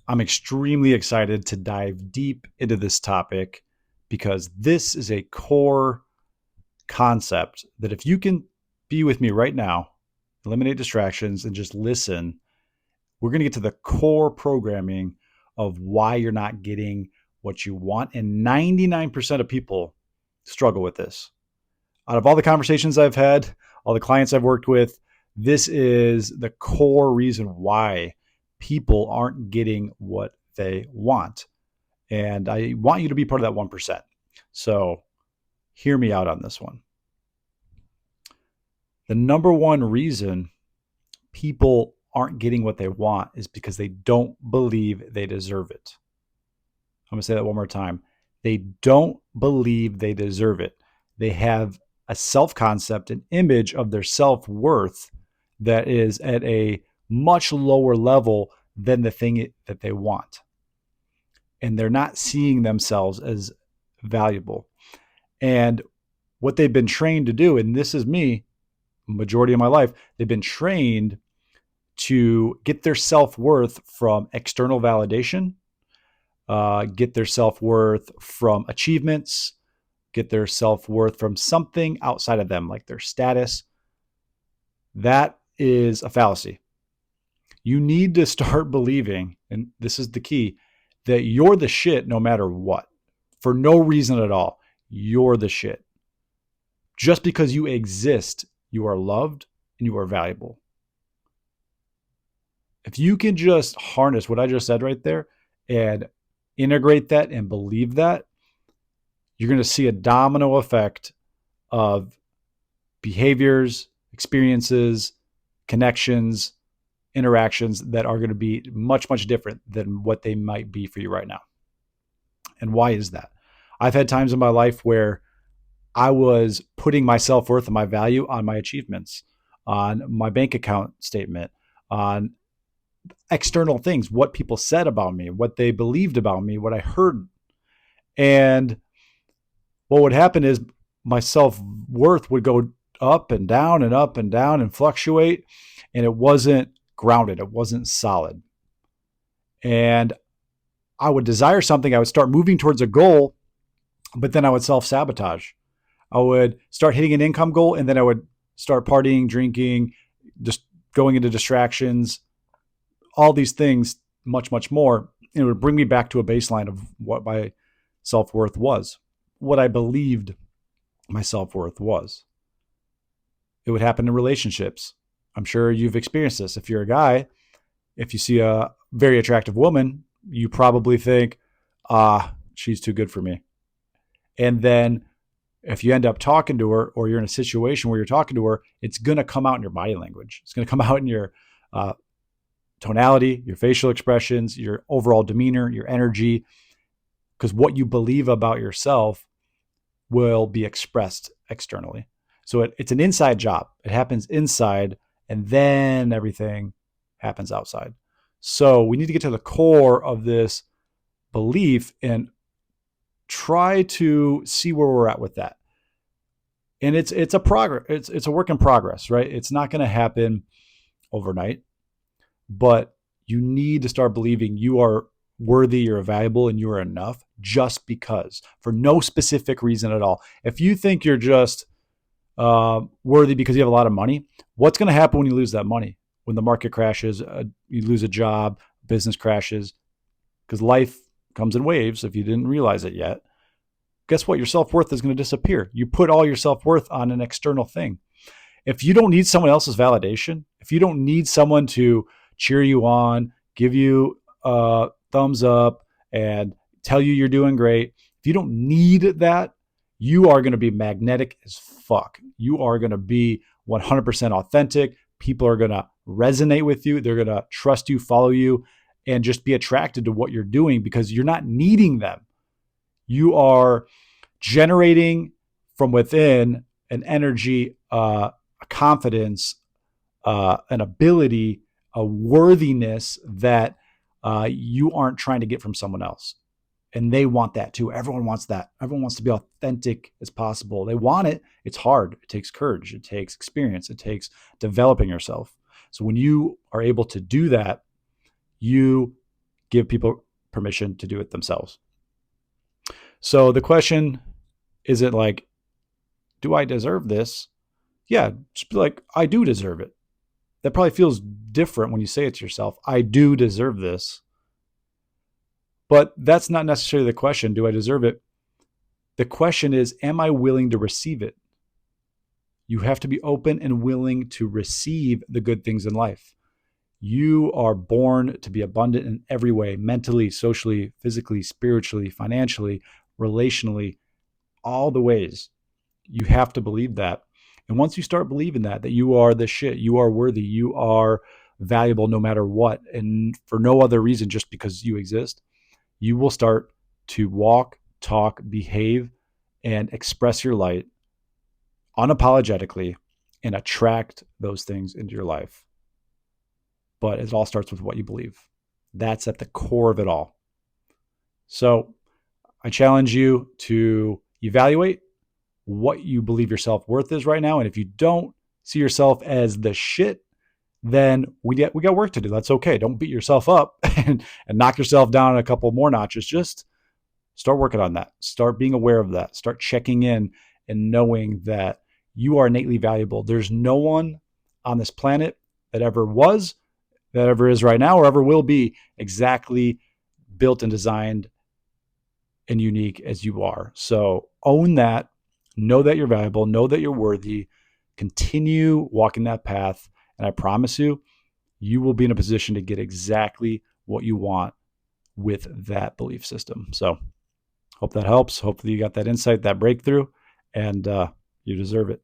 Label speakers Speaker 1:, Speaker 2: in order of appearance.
Speaker 1: I'm extremely excited to dive deep into this topic because this is a core concept that if you can be with me right now, eliminate distractions and just listen, we're going to get to the core programming of why you're not getting what you want. And 99% of people struggle with this. Out of all the conversations I've had, all the clients I've worked with, this is the core reason why people aren't getting what they want. And I want you to be part of that 1%. So hear me out on this one. The number one reason people aren't getting what they want is because they don't believe they deserve it. I'm going to say that one more time. They don't believe they deserve it. They have a self-concept, an image of their self-worth that is at a much lower level than the thing that they want. And they're not seeing themselves as valuable. And what they've been trained to do, and this is me, majority of my life, they've been trained to get their self-worth from external validation, get their self-worth from achievements, get their self-worth from something outside of them, like their status. That is a fallacy. You need to start believing, and this is the key, that you're the shit no matter what. For no reason at all, you're the shit. Just because you exist, you are loved and you are valuable. If you can just harness what I just said right there and integrate that and believe that, you're going to see a domino effect of behaviors, experiences, connections, interactions that are going to be much, much different than what they might be for you right now. And why is that? I've had times in my life where I was putting my self-worth and my value on my achievements, on my bank account statement, on external things, what people said about me, what they believed about me, what I heard. And what would happen is my self-worth would go up and down and up and down and fluctuate. And it wasn't grounded. It wasn't solid. And I would desire something. I would start moving towards a goal, but then I would self-sabotage. I would start hitting an income goal, and then I would start partying, drinking, just going into distractions, all these things, much, much more. And it would bring me back to a baseline of what my self-worth was, what I believed my self-worth was. It would happen in relationships. I'm sure you've experienced this. If you're a guy, if you see a very attractive woman, you probably think, she's too good for me. And then if you end up talking to her, or you're in a situation where you're talking to her, it's going to come out in your body language. It's going to come out in your tonality, your facial expressions, your overall demeanor, your energy, because what you believe about yourself will be expressed externally. So it's an inside job. It happens inside, and then everything happens outside. So we need to get to the core of this belief and try to see where we're at with that. And it's a progress. It's a work in progress, right? It's not going to happen overnight, but you need to start believing you are worthy, you're valuable, and you are enough just because, for no specific reason at all. If you think you're just worthy because you have a lot of money, what's going to happen when you lose that money? When the market crashes, you lose a job, business crashes, because life comes in waves if you didn't realize it yet. Guess what? Your self-worth is going to disappear. You put all your self-worth on an external thing. If you don't need someone else's validation, if you don't need someone to cheer you on, give you a thumbs up, and tell you you're doing great, if you don't need that, you are going to be magnetic as fuck. You are going to be 100% authentic. People are going to resonate with you. They're going to trust you, follow you, and just be attracted to what you're doing because you're not needing them. You are generating from within an energy, a confidence, an ability, a worthiness that you aren't trying to get from someone else. And they want that too. Everyone wants that. Everyone wants to be authentic as possible. They want it. It's hard. It takes courage. It takes experience. It takes developing yourself. So when you are able to do that, you give people permission to do it themselves. So the question isn't like, do I deserve this? Yeah, just be like, I do deserve it. That probably feels different when you say it to yourself. I do deserve this. But that's not necessarily the question. Do I deserve it? The question is, am I willing to receive it? You have to be open and willing to receive the good things in life. You are born to be abundant in every way, mentally, socially, physically, spiritually, financially, relationally, all the ways. You have to believe that. And once you start believing that you are the shit, you are worthy, you are valuable no matter what, and for no other reason, just because you exist, you will start to walk, talk, behave, and express your light unapologetically and attract those things into your life. But it all starts with what you believe. That's at the core of it all. So I challenge you to evaluate what you believe your self-worth is right now. And if you don't see yourself as the shit, then we got work to do. That's okay. Don't beat yourself up and knock yourself down a couple more notches. Just start working on that. Start being aware of that. Start checking in and knowing that you are innately valuable. There's no one on this planet that ever was, that ever is right now, or ever will be exactly built and designed and unique as you are. So own that. Know that you're valuable. Know that you're worthy. Continue walking that path. And I promise you, you will be in a position to get exactly what you want with that belief system. So hope that helps. Hopefully you got that insight, that breakthrough, and you deserve it.